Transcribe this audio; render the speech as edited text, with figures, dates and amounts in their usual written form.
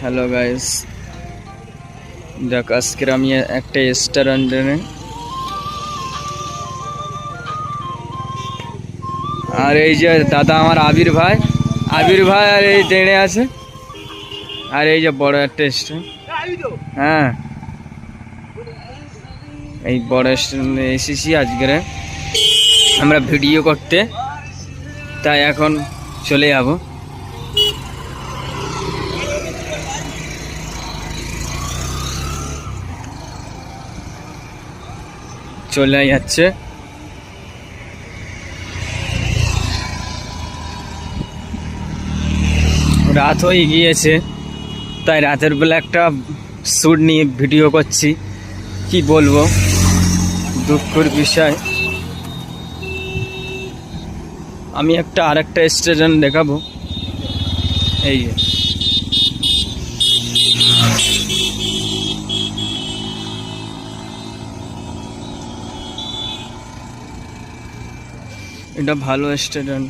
Hello guys, দেখ আজকের আমি একটা রেস্টুরেন্টে আর এই যে দাদা আমার আবির ভাই আর এই ট্রেনে আছে। আর এই যে বড় একটা স্টেশন, হ্যাঁ এই বড় স্টেশনে এসেছি আজকের আমরা ভিডিও করতে, তাই এখন চলে যাব। চলে যাচ্ছে, রাত হয়ে গিয়েছে, তাই রাতের বেলা একটা শ্যুট নিয়ে ভিডিও করছি। কি বলবো, দুঃখের বিষয়। আমি আরেকটা স্টেশন দেখাবো। এই যে এটা ভালো স্টেশন।